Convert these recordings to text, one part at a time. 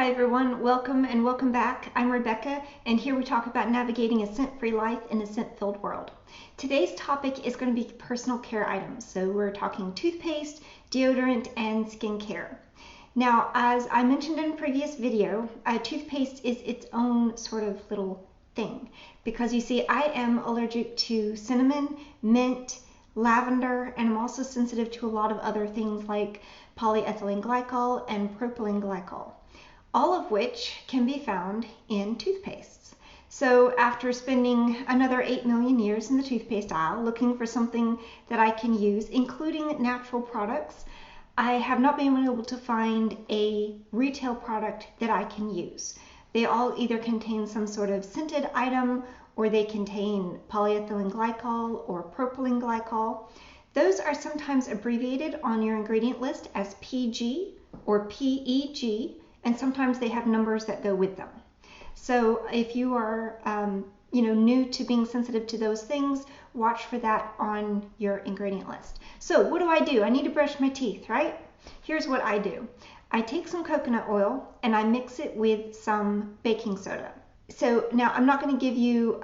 Hi everyone, welcome and welcome back. I'm Rebecca, and here we talk about navigating a scent-free life in a scent-filled world. Today's topic is going to be personal care items. So we're talking toothpaste, deodorant, and skincare. Now, as I mentioned in a previous video, toothpaste is its own sort of little thing because you see, I am allergic to cinnamon, mint, lavender, and I'm also sensitive to a lot of other things like polyethylene glycol and propylene glycol, all of which can be found in toothpastes. So after spending another 8 million years in the toothpaste aisle looking for something that I can use, including natural products, I have not been able to find a retail product that I can use. They all either contain some sort of scented item, or they contain polyethylene glycol or propylene glycol. Those are sometimes abbreviated on your ingredient list as PG or PEG, and sometimes they have numbers that go with them. So if you are new to being sensitive to those things, watch for that on your ingredient list. So what do? I need to brush my teeth, right? Here's what I do. I take some coconut oil and I mix it with some baking soda. So now I'm not going to give you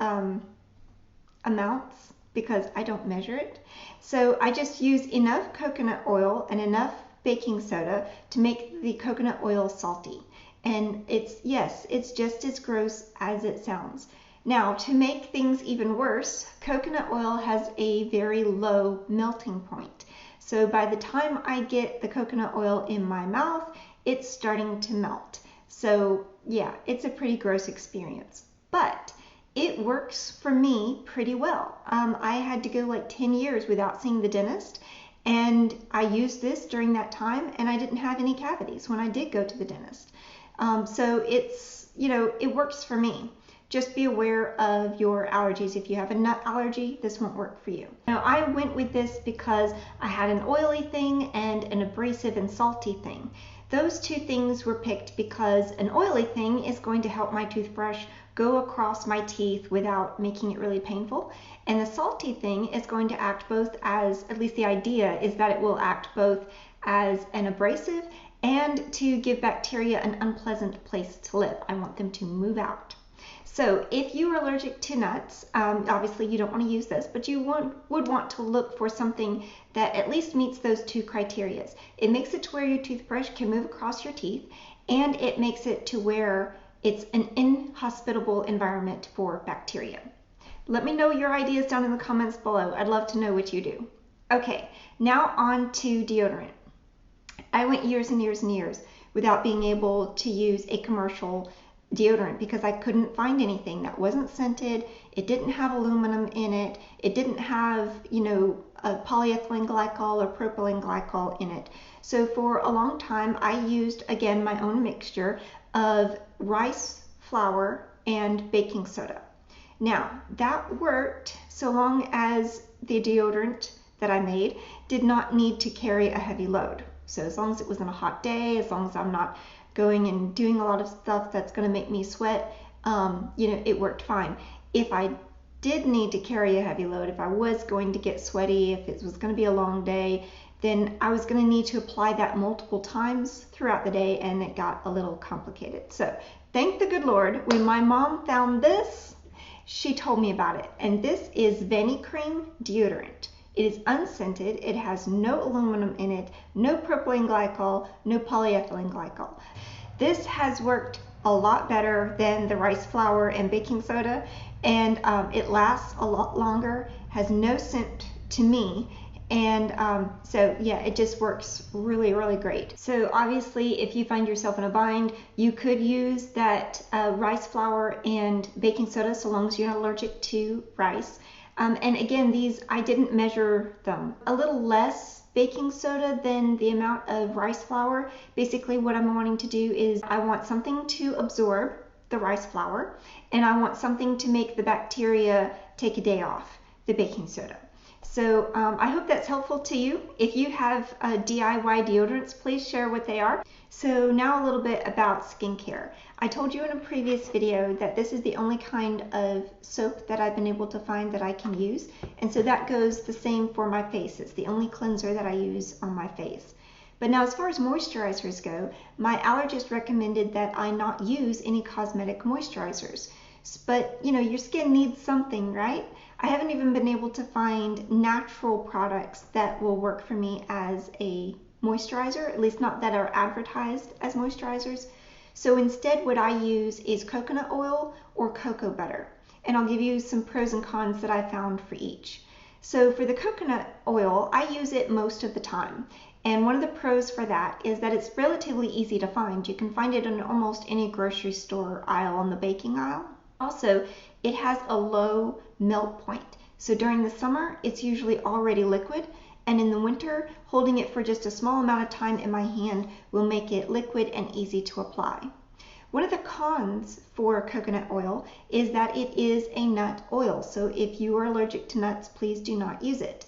amounts because I don't measure it. So I just use enough coconut oil and enough baking soda to make the coconut oil salty. And it's just as gross as it sounds. Now, to make things even worse, coconut oil has a very low melting point. So by the time I get the coconut oil in my mouth, it's starting to melt. So yeah, it's a pretty gross experience, but it works for me pretty well. I had to go like 10 years without seeing the dentist, and I used this during that time, and I didn't have any cavities when I did go to the dentist. So it works for me. Just be aware of your allergies. If you have a nut allergy, this won't work for you. Now, I went with this because I had an oily thing and an abrasive and salty thing. Those two things were picked because an oily thing is going to help my toothbrush go across my teeth without making it really painful. And the salty thing is going to act both as, at least the idea is that it will act both as an abrasive and to give bacteria an unpleasant place to live. I want them to move out. So if you are allergic to nuts, obviously you don't want to use this, but you would want to look for something that at least meets those two criteria. It makes it to where your toothbrush can move across your teeth, and it makes it to where it's an inhospitable environment for bacteria. Let me know your ideas down in the comments below. I'd love to know what you do. Okay, now on to deodorant. I went years and years and years without being able to use a commercial deodorant because I couldn't find anything that wasn't scented. It didn't have aluminum in it. It didn't have, a polyethylene glycol or propylene glycol in it. So for a long time, I used, again, my own mixture of rice flour and baking soda. Now, that worked so long as the deodorant that I made did not need to carry a heavy load. So as long as it was on a hot day, as long as I'm not going and doing a lot of stuff that's going to make me sweat, it worked fine. If I did need to carry a heavy load, if I was going to get sweaty, if it was going to be a long day, then I was going to need to apply that multiple times throughout the day, and it got a little complicated. So thank the good Lord, when my mom found this, she told me about it. And this is Vanicream deodorant. It is unscented, it has no aluminum in it, no propylene glycol, no polyethylene glycol. This has worked a lot better than the rice flour and baking soda, and it lasts a lot longer, has no scent to me, and so yeah, it just works really, really great. So obviously, if you find yourself in a bind, you could use that rice flour and baking soda so long as you're not allergic to rice. And again, these, I didn't measure them. A little less baking soda than the amount of rice flour. Basically, what I'm wanting to do is I want something to absorb the rice flour, and I want something to make the bacteria take a day off, the baking soda. So I hope that's helpful to you. If you have DIY deodorants, please share what they are. So now a little bit about skincare. I told you in a previous video that this is the only kind of soap that I've been able to find that I can use. And so that goes the same for my face. It's the only cleanser that I use on my face. But now as far as moisturizers go, my allergist recommended that I not use any cosmetic moisturizers. But you know, your skin needs something, right? I haven't even been able to find natural products that will work for me as a moisturizer, at least not that are advertised as moisturizers. So instead what I use is coconut oil or cocoa butter. And I'll give you some pros and cons that I found for each. So for the coconut oil, I use it most of the time. And one of the pros for that is that it's relatively easy to find. You can find it in almost any grocery store aisle on the baking aisle. Also, it has a low melt point. So during the summer, it's usually already liquid. And in the winter, holding it for just a small amount of time in my hand will make it liquid and easy to apply. One of the cons for coconut oil is that it is a nut oil. So if you are allergic to nuts, please do not use it.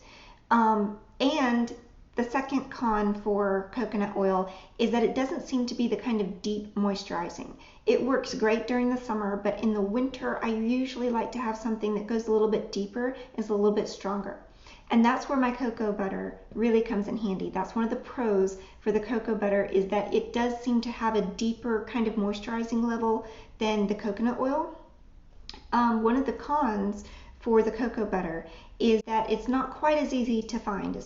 And the second con for coconut oil is that it doesn't seem to be the kind of deep moisturizing. It works great during the summer, but in the winter, I usually like to have something that goes a little bit deeper, is a little bit stronger. And that's where my cocoa butter really comes in handy. That's one of the pros for the cocoa butter, is that it does seem to have a deeper kind of moisturizing level than the coconut oil. One of the cons for the cocoa butter is that it's not quite as easy to find.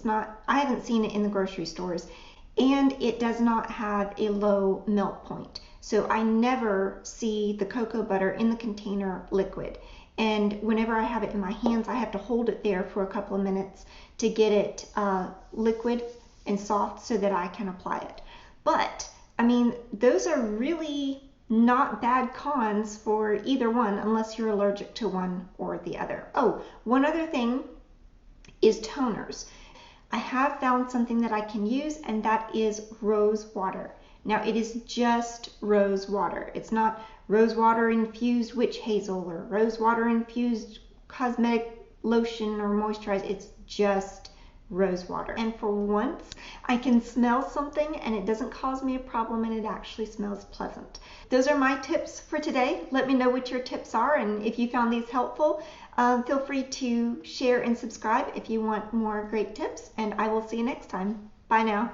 I haven't seen it in the grocery stores, and it does not have a low melt point. So I never see the cocoa butter in the container liquid. And whenever I have it in my hands, I have to hold it there for a couple of minutes to get it liquid and soft so that I can apply it. But, I mean, those are really not bad cons for either one unless you're allergic to one or the other. Oh, one other thing is toners. I have found something that I can use, and that is rose water. Now, it is just rose water. It's not rose water infused witch hazel or rose water infused cosmetic lotion or moisturizer. It's just rose water. And for once, I can smell something and it doesn't cause me a problem, and it actually smells pleasant. Those are my tips for today. Let me know what your tips are, and if you found these helpful, feel free to share and subscribe if you want more great tips, and I will see you next time. Bye now.